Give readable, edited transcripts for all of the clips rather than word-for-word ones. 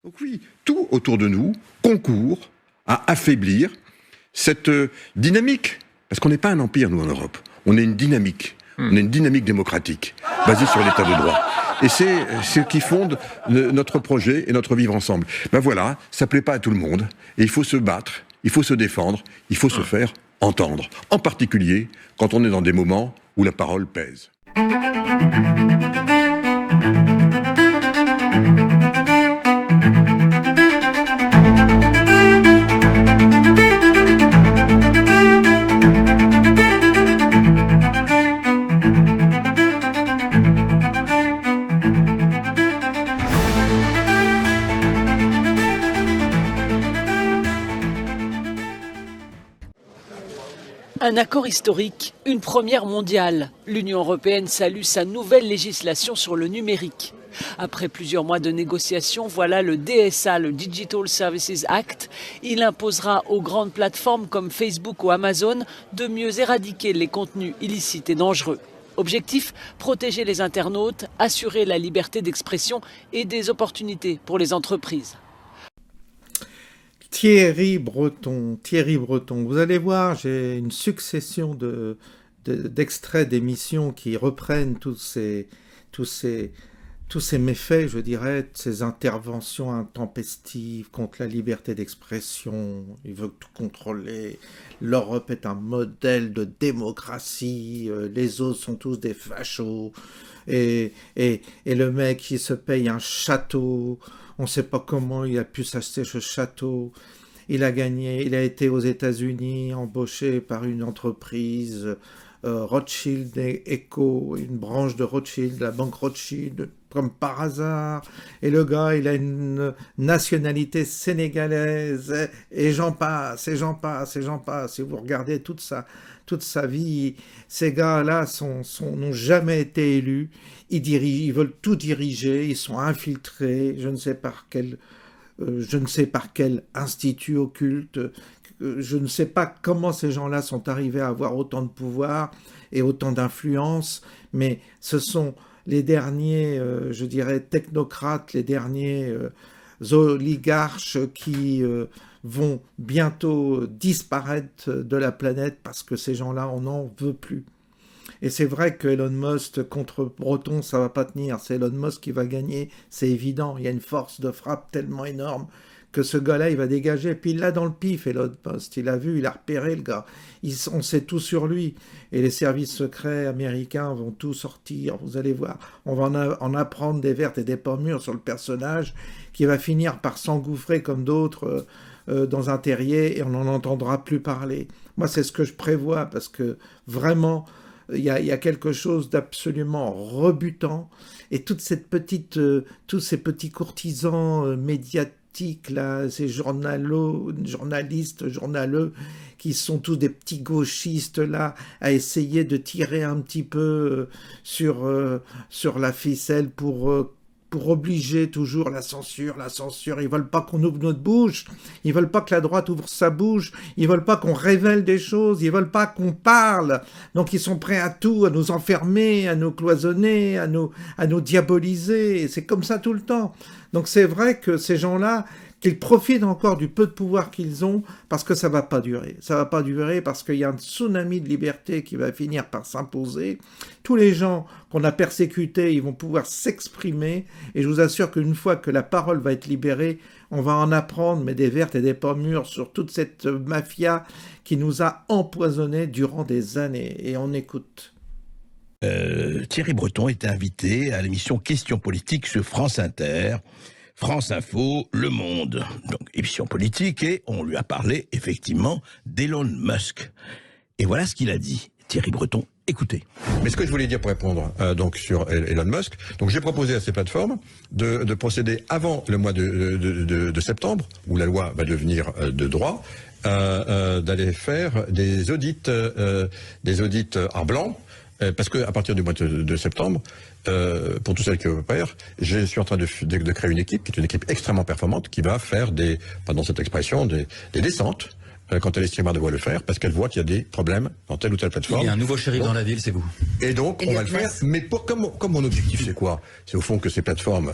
Donc oui, tout autour de nous concourt à affaiblir cette dynamique. Parce qu'on n'est pas un empire, nous, en Europe. On est une dynamique. On est une dynamique démocratique, basée sur l'état de droit. Et c'est ce qui fonde notre projet et notre vivre ensemble. Ben voilà, ça plaît pas à tout le monde. Et il faut se battre, il faut se défendre, il faut se faire entendre. En particulier, quand on est dans des moments où la parole pèse. Un accord historique, une première mondiale. L'Union européenne salue sa nouvelle législation sur le numérique. Après plusieurs mois de négociations, voilà le DSA, le Digital Services Act. Il imposera aux grandes plateformes comme Facebook ou Amazon de mieux éradiquer les contenus illicites et dangereux. Objectif, protéger les internautes, assurer la liberté d'expression et des opportunités pour les entreprises. Thierry Breton, vous allez voir, j'ai une succession d'extraits d'émissions qui reprennent tous ces méfaits, je dirais, ces interventions intempestives contre la liberté d'expression. Il veut tout contrôler. L'Europe est un modèle de démocratie. Les autres sont tous des fachos. Et le mec, il se paye un château. On ne sait pas comment il a pu s'acheter ce château. Il a gagné, il a été aux États-Unis, embauché par une entreprise, Rothschild et Co., une branche de Rothschild, la banque Rothschild, comme par hasard. Et le gars, il a une nationalité sénégalaise, et j'en passe, et j'en passe, et j'en passe. Si vous regardez toute sa vie, ces gars-là n'ont jamais été élus. Ils veulent tout diriger, ils sont infiltrés, je ne sais par quel institut occulte, je ne sais pas comment ces gens-là sont arrivés à avoir autant de pouvoir et autant d'influence, mais ce sont les derniers, je dirais, technocrates, les derniers oligarches qui vont bientôt disparaître de la planète parce que ces gens-là, on n'en veut plus. Et c'est vrai que Elon Musk contre Breton, ça va pas tenir. C'est Elon Musk qui va gagner, c'est évident. Il y a une force de frappe tellement énorme que ce gars-là, il va dégager. Et puis il l'a dans le pif, Elon Musk. Il a vu, il a repéré le gars. On sait tout sur lui. Et les services secrets américains vont tout sortir. Vous allez voir. On va en apprendre des vertes et des pas mûres sur le personnage qui va finir par s'engouffrer comme d'autres dans un terrier et on n'en entendra plus parler. Moi, c'est ce que je prévois parce que vraiment... Il y a quelque chose d'absolument rebutant et tous ces petits courtisans médiatiques là, ces journalistes, journaleux qui sont tous des petits gauchistes là à essayer de tirer un petit peu sur la ficelle pour obliger toujours la censure. Ils veulent pas qu'on ouvre notre bouche, ils veulent pas que la droite ouvre sa bouche, ils veulent pas qu'on révèle des choses, ils veulent pas qu'on parle. Donc ils sont prêts à tout, à nous enfermer, à nous cloisonner, à nous diaboliser. Et c'est comme ça tout le temps. Donc c'est vrai que ces gens-là, qu'ils profitent encore du peu de pouvoir qu'ils ont, parce que ça va pas durer. Ça va pas durer parce qu'il y a un tsunami de liberté qui va finir par s'imposer. Tous les gens qu'on a persécutés, ils vont pouvoir s'exprimer, et je vous assure qu'une fois que la parole va être libérée, on va en apprendre, mais des vertes et des pas mûres, sur toute cette mafia qui nous a empoisonnés durant des années. Et on écoute. Thierry Breton était invité à l'émission Questions politiques sur France Inter. France Info, Le Monde, donc émission politique, et on lui a parlé effectivement d'Elon Musk. Et voilà ce qu'il a dit, Thierry Breton, écoutez. Mais ce que je voulais dire pour répondre donc sur Elon Musk, donc j'ai proposé à ces plateformes de procéder avant le mois de septembre, où la loi va devenir de droit, d'aller faire des audits en blanc. Parce qu'à partir du mois de septembre, pour tous celles qui opèrent, je suis en train de créer une équipe qui est une équipe extrêmement performante qui va faire pardon cette expression, des descentes quand elle estimera devoir le faire, parce qu'elle voit qu'il y a des problèmes dans telle ou telle plateforme. Il y a un nouveau shérif dans la ville, c'est vous. Et donc, on va le faire, mais comme mon objectif, c'est quoi? C'est au fond que ces plateformes,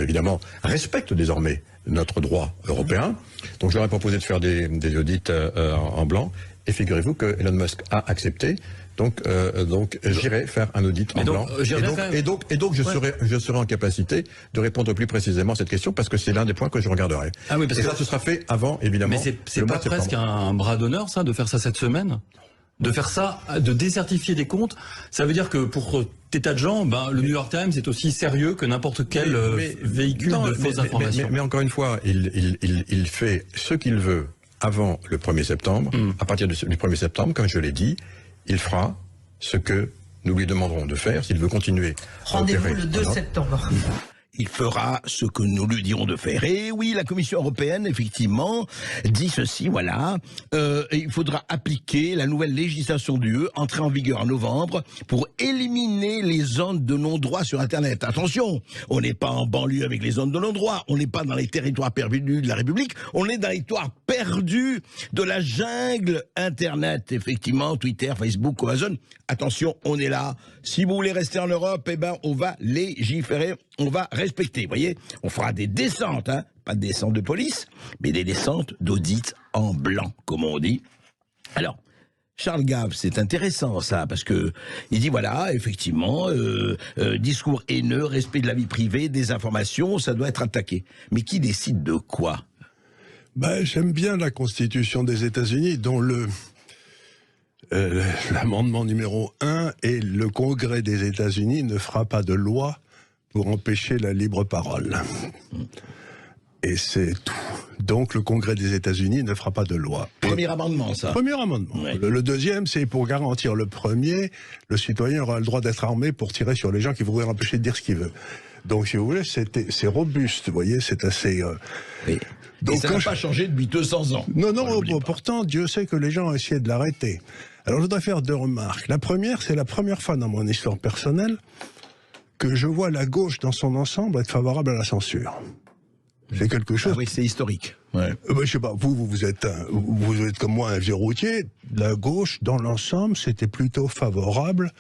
évidemment, respectent désormais notre droit européen. Donc je leur ai proposé de faire des audits en blanc, et figurez-vous que Elon Musk a accepté. Donc j'irai faire un audit en blanc. Et donc je serai en capacité de répondre plus précisément à cette question, parce que c'est l'un des points que je regarderai. Ah oui, parce et que ça, ce sera fait avant, évidemment. Mais c'est pas presque un bras d'honneur, ça, de faire ça cette semaine? De faire ça, de décertifier des comptes, ça veut dire que pour des tas de gens, le New York Times est aussi sérieux que n'importe quel véhicule de fausses informations. Mais encore une fois, il fait ce qu'il veut avant le 1er septembre. À partir du 1er septembre, comme je l'ai dit, il fera ce que nous lui demanderons de faire s'il veut continuer. Rendez-vous le 2 septembre. Il fera ce que nous lui dirons de faire. Et oui, la Commission européenne, effectivement, dit ceci, voilà. Il faudra appliquer la nouvelle législation de l'UE, entrée en vigueur en novembre, pour éliminer les zones de non-droit sur Internet. Attention, on n'est pas en banlieue avec les zones de non-droit, on n'est pas dans les territoires perdus de la République, on est dans les territoires perdus de la jungle Internet. Effectivement, Twitter, Facebook, Amazon. Attention, on est là. Si vous voulez rester en Europe, on va légiférer, on va respecter. Vous voyez, on fera des descentes, pas de descentes de police, mais des descentes d'audit en blanc, comme on dit. Alors, Charles Gave, c'est intéressant ça, parce que il dit voilà, effectivement, discours haineux, respect de la vie privée, des informations, ça doit être attaqué. Mais qui décide de quoi? J'aime bien la Constitution des États-Unis, dont l'amendement numéro 1 et le Congrès des États-Unis ne fera pas de loi pour empêcher la libre parole. Et c'est tout. Donc le Congrès des États-Unis ne fera pas de loi. Premier amendement, ça. Premier amendement. Ouais. Le deuxième, c'est pour garantir le premier, le citoyen aura le droit d'être armé pour tirer sur les gens qui voudraient l'empêcher de dire ce qu'il veut. Donc si vous voulez, c'est robuste, vous voyez, c'est assez... Oui. Donc, et ça n'a pas changé depuis 200 ans. Non, pourtant, Dieu sait que les gens ont essayé de l'arrêter. Alors je voudrais faire deux remarques. La première, c'est la première fois dans mon histoire personnelle que je vois la gauche dans son ensemble être favorable à la censure. C'est quelque chose... Ah oui, c'est historique. Ouais. Je sais pas, vous êtes comme moi un vieux routier. La gauche, dans l'ensemble, c'était plutôt favorable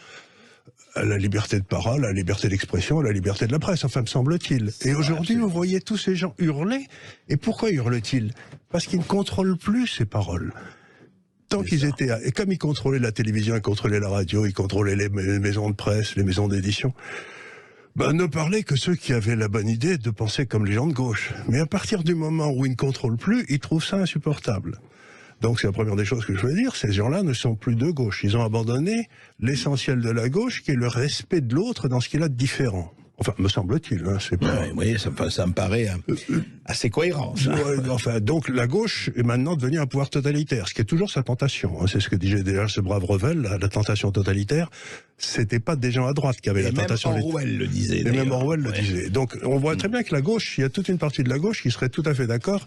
à la liberté de parole, à la liberté d'expression, à la liberté de la presse, enfin me semble-t-il. Et aujourd'hui, vous voyez tous ces gens hurler. Et pourquoi hurlent-ils? Parce qu'ils ne contrôlent plus ces paroles. Tant qu'ils étaient... Et comme ils contrôlaient la télévision, ils contrôlaient la radio, ils contrôlaient les maisons de presse, les maisons d'édition, ne parlaient que ceux qui avaient la bonne idée de penser comme les gens de gauche. Mais à partir du moment où ils ne contrôlent plus, ils trouvent ça insupportable. Donc c'est la première des choses que je veux dire, ces gens-là ne sont plus de gauche. Ils ont abandonné l'essentiel de la gauche, qui est le respect de l'autre dans ce qu'il a de différent. Enfin, me semble-t-il, c'est pas... Oui, ça me paraît assez cohérent. Donc la gauche est maintenant devenue un pouvoir totalitaire, ce qui est toujours sa tentation. C'est ce que disait déjà ce brave Revel, la tentation totalitaire. C'était pas des gens à droite qui avaient la tentation. Même Orwell le disait. Et même Orwell le disait. Donc on voit très bien que la gauche, il y a toute une partie de la gauche qui serait tout à fait d'accord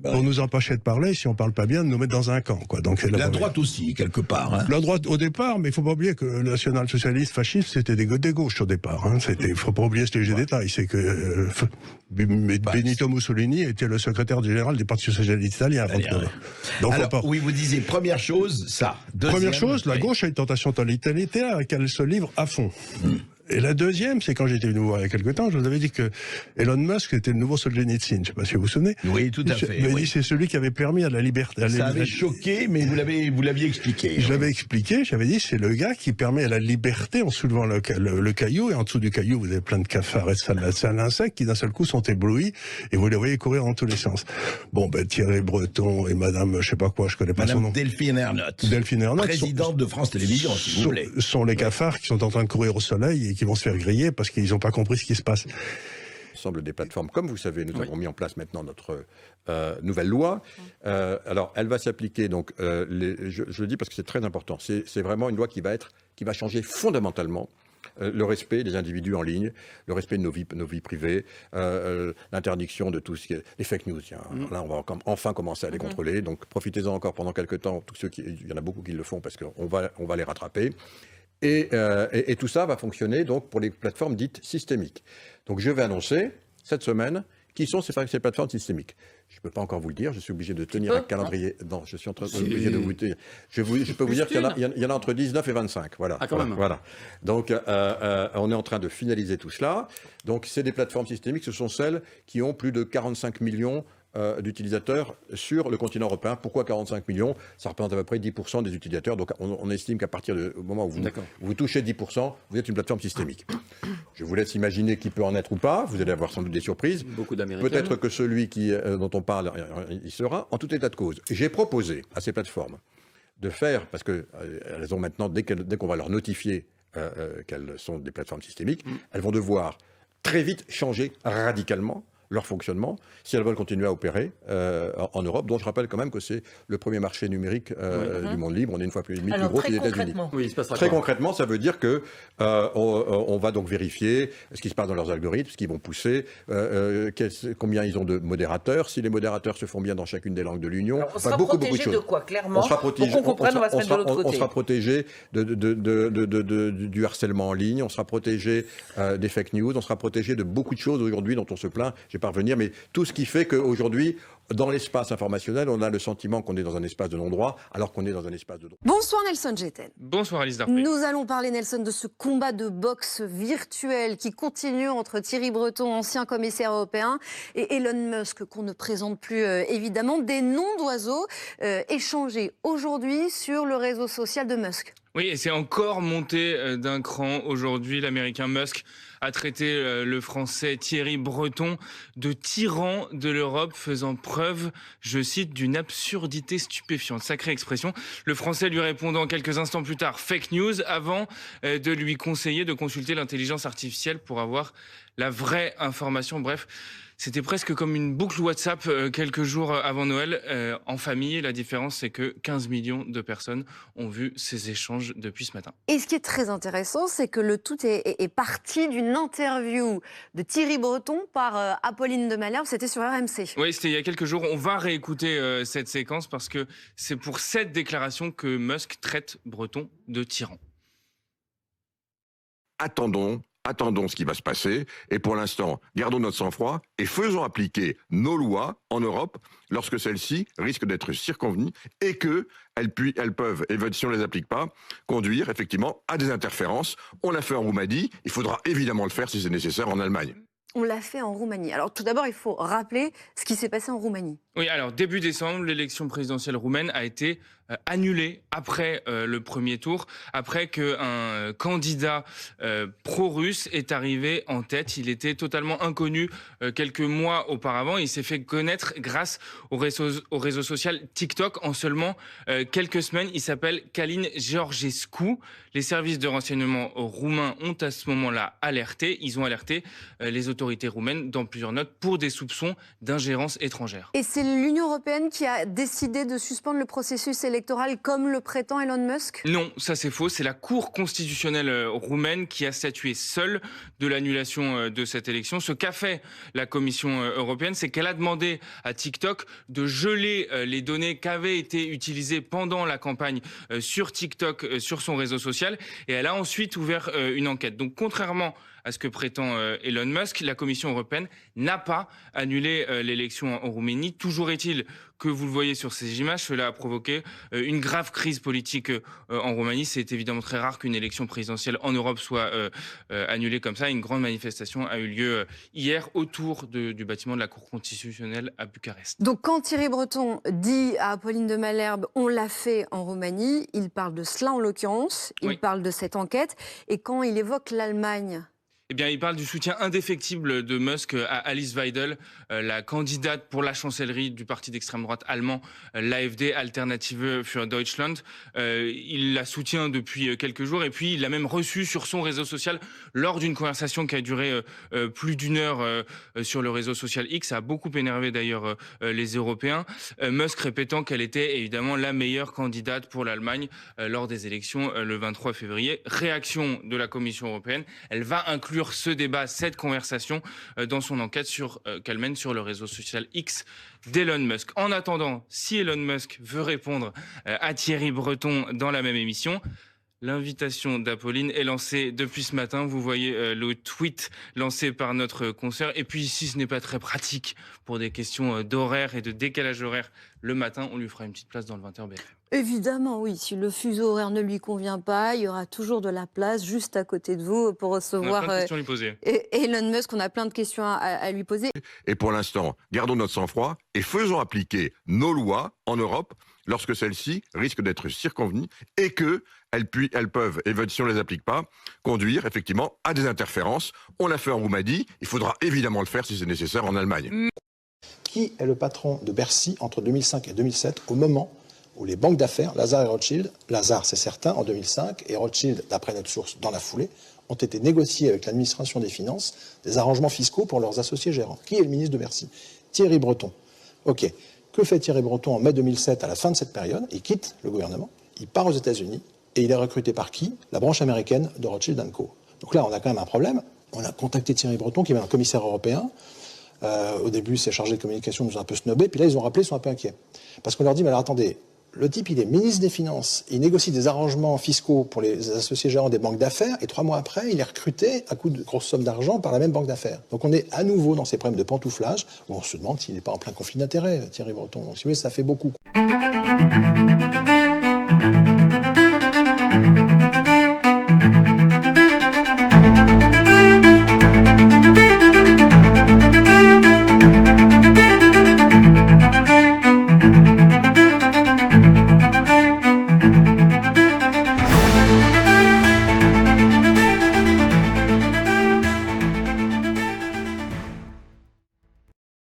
pour nous empêcher de parler, si on parle pas bien, de nous mettre dans un camp. Donc la droite aussi, quelque part. La droite au départ, mais il faut pas oublier que le national-socialiste fasciste, c'était des gauches au départ. Il faut pas oublier ce léger détail, c'est que Benito Mussolini était le secrétaire général du Parti socialiste italien. Donc, alors, oui, vous disiez, première chose, ça. Première chose, la gauche a une tentation totalitaire à laquelle elle se livre à fond. Et la deuxième, c'est quand j'étais venu vous voir il y a quelque temps, je vous avais dit que Elon Musk était le nouveau Solzhenitsyn. Je ne sais pas si vous vous souvenez. Oui, tout à fait. Il m'a dit c'est celui qui avait permis à la liberté. Ça avait choqué, mais vous l'aviez expliqué. Je l'avais expliqué. J'avais dit c'est le gars qui permet à la liberté en soulevant le caillou, et en dessous du caillou vous avez plein de cafards et de sales insectes qui d'un seul coup sont éblouis et vous les voyez courir dans tous les sens. Bon, Thierry Breton et Madame, je sais pas quoi, je connais pas son nom. Delphine Ernotte. Présidente de France Télévisions, si vous voulez. Sont les cafards qui sont en train de courir au soleil et qui vont se faire griller parce qu'ils n'ont pas compris ce qui se passe. Ensemble des plateformes, comme vous savez, nous avons mis en place maintenant notre nouvelle loi. Alors, elle va s'appliquer, donc, je le dis parce que c'est très important, c'est vraiment une loi qui va changer fondamentalement le respect des individus en ligne, le respect de nos vies privées, l'interdiction de tout ce qui est les fake news. Là, on va enfin commencer à les contrôler, donc profitez-en encore pendant quelques temps, il y en a beaucoup qui le font parce qu'on va les rattraper. Et tout ça va fonctionner donc pour les plateformes dites systémiques. Donc je vais annoncer cette semaine Qui sont ces plateformes systémiques? Je ne peux pas encore vous le dire, je suis obligé de tenir un calendrier. Non, je suis obligé de vous dire. Je peux vous dire qu'il y en a entre 19 et 25. Voilà. Ah, quand même. Voilà. Donc, on est en train de finaliser tout cela. Donc, c'est des plateformes systémiques, ce sont celles qui ont plus de 45 millions d'utilisateurs sur le continent européen. Pourquoi 45 millions? Ça représente à peu près 10% des utilisateurs. Donc on estime qu'à partir du moment où vous touchez 10%, vous êtes une plateforme systémique. Je vous laisse imaginer qui peut en être ou pas. Vous allez avoir sans doute des surprises. Beaucoup d'Américains. Peut-être que celui dont on parle, il sera. En tout état de cause, j'ai proposé à ces plateformes de faire, parce qu'elles ont maintenant, dès qu'on va leur notifier qu'elles sont des plateformes systémiques, elles vont devoir très vite changer radicalement leur fonctionnement, si elles veulent continuer à opérer en Europe, dont je rappelle quand même que c'est le premier marché numérique du monde libre. On est une fois plus demi plus gros que les États-Unis. Oui, il se passera très quoi? concrètement, ça veut dire que on va donc vérifier ce qui se passe dans leurs algorithmes, ce qu'ils vont pousser, combien ils ont de modérateurs, si les modérateurs se font bien dans chacune des langues de l'Union. On sera protégé de quoi, clairement? Pour qu'on comprenne, on va se mettre de l'autre côté. On sera protégé du harcèlement en ligne, on sera protégé des fake news, on sera protégé de beaucoup de choses aujourd'hui dont on se plaint. Je vais pas revenir, mais tout ce qui fait qu'aujourd'hui, dans l'espace informationnel, on a le sentiment qu'on est dans un espace de non-droit, alors qu'on est dans un espace de droit. Bonsoir Nelson Jettel. Bonsoir Alice Darpé. Nous allons parler, Nelson, de ce combat de boxe virtuel qui continue entre Thierry Breton, ancien commissaire européen, et Elon Musk, qu'on ne présente plus évidemment. Des noms d'oiseaux échangés aujourd'hui sur le réseau social de Musk. Oui, et c'est encore monté d'un cran aujourd'hui. L'Américain Musk a traité le Français Thierry Breton de tyran de l'Europe, faisant preuve, je cite, d'une absurdité stupéfiante. Sacrée expression. Le Français lui répondant quelques instants plus tard fake news, avant de lui conseiller de consulter l'intelligence artificielle pour avoir la vraie information. Bref, c'était presque comme une boucle WhatsApp quelques jours avant Noël en famille. La différence, c'est que 15 millions de personnes ont vu ces échanges depuis ce matin. Et ce qui est très intéressant, c'est que le tout est parti d'une interview de Thierry Breton par Apolline de Malherbe. C'était sur RMC. Oui, c'était il y a quelques jours. On va réécouter cette séquence parce que c'est pour cette déclaration que Musk traite Breton de tyran. Attendons ce qui va se passer, et pour l'instant, gardons notre sang-froid et faisons appliquer nos lois en Europe lorsque celles-ci risquent d'être circonvenues et qu'elles peuvent, et si on ne les applique pas, conduire effectivement à des interférences. On l'a fait en Roumanie, il faudra évidemment le faire si c'est nécessaire en Allemagne. On l'a fait en Roumanie. Alors tout d'abord, il faut rappeler ce qui s'est passé en Roumanie. Oui, alors début décembre, l'élection présidentielle roumaine a été annulée après le premier tour, après qu'un candidat pro-russe est arrivé en tête. Il était totalement inconnu quelques mois auparavant. Il s'est fait connaître grâce au réseau social TikTok en seulement quelques semaines. Il s'appelle Călin Georgescu. Les services de renseignement roumains ont à ce moment-là alerté. Ils ont alerté les autorités roumaines dans plusieurs notes pour des soupçons d'ingérence étrangère. Et c'est l'Union européenne qui a décidé de suspendre le processus électoral comme le prétend Elon Musk? Non, ça c'est faux. C'est la Cour constitutionnelle roumaine qui a statué seule de l'annulation de cette élection. Ce qu'a fait la Commission européenne, c'est qu'elle a demandé à TikTok de geler les données qui avaient été utilisées pendant la campagne sur TikTok, sur son réseau social, et elle a ensuite ouvert une enquête. Donc contrairement à ce que prétend Elon Musk, la Commission européenne n'a pas annulé l'élection en Roumanie. Toujours est-il que vous le voyez sur ces images, cela a provoqué une grave crise politique en Roumanie. C'est évidemment très rare qu'une élection présidentielle en Europe soit annulée comme ça. Une grande manifestation a eu lieu hier autour du bâtiment de la Cour constitutionnelle à Bucarest. Donc quand Thierry Breton dit à Apolline de Malherbe « on l'a fait en Roumanie », il parle de cela en l'occurrence, il parle de cette enquête. Et quand il évoque l'Allemagne... Eh bien, il parle du soutien indéfectible de Musk à Alice Weidel, la candidate pour la chancellerie du parti d'extrême droite allemand, l'AfD, Alternative für Deutschland. Il la soutient depuis quelques jours et puis il l'a même reçue sur son réseau social lors d'une conversation qui a duré plus d'une heure sur le réseau social X. Ça a beaucoup énervé d'ailleurs les Européens. Musk répétant qu'elle était évidemment la meilleure candidate pour l'Allemagne lors des élections le 23 février. Réaction de la Commission européenne. Elle va inclure ce débat, cette conversation dans son enquête qu'elle mène sur le réseau social X d'Elon Musk. En attendant, si Elon Musk veut répondre à Thierry Breton dans la même émission, L'invitation d'Apolline est lancée depuis ce matin. Vous voyez le tweet lancé par notre consoeur. Et puis ici, ce n'est pas très pratique pour des questions d'horaire et de décalage horaire. Le matin, on lui fera une petite place dans le 20h BFM. Évidemment, oui. Si le fuseau horaire ne lui convient pas, il y aura toujours de la place juste à côté de vous pour recevoir on a plein de questions à lui poser. Elon Musk. On a plein de questions à lui poser. Et pour l'instant, gardons notre sang-froid et faisons appliquer nos lois en Europe lorsque celles-ci risquent d'être circonvenues et qu'elles peuvent, et si on ne les applique pas, conduire effectivement à des interférences. On l'a fait en Roumanie, il faudra évidemment le faire si c'est nécessaire en Allemagne. Qui est le patron de Bercy entre 2005 et 2007 au moment où les banques d'affaires, Lazare et Rothschild, Lazare c'est certain en 2005 et Rothschild, d'après notre source dans la foulée, ont été négociés avec l'administration des finances des arrangements fiscaux pour leurs associés gérants. Qui est le ministre de Bercy? Thierry Breton. Ok. Que fait Thierry Breton en mai 2007 à la fin de cette période? Il quitte le gouvernement, il part aux États-Unis et il est recruté par qui? La branche américaine de Rothschild & Co. Donc là, on a quand même un problème. On a contacté Thierry Breton, qui est un commissaire européen. Au début, ses chargés de communication nous ont un peu snobé, puis là, ils ont rappelé, ils sont un peu inquiets. Parce qu'on leur dit, mais alors attendez, le type, il est ministre des Finances, il négocie des arrangements fiscaux pour les associés gérants des banques d'affaires, et 3 mois après, il est recruté à coup de grosses sommes d'argent par la même banque d'affaires. Donc on est à nouveau dans ces problèmes de pantouflage, où on se demande s'il n'est pas en plein conflit d'intérêts, Thierry Breton. Donc si vous voulez, ça fait beaucoup.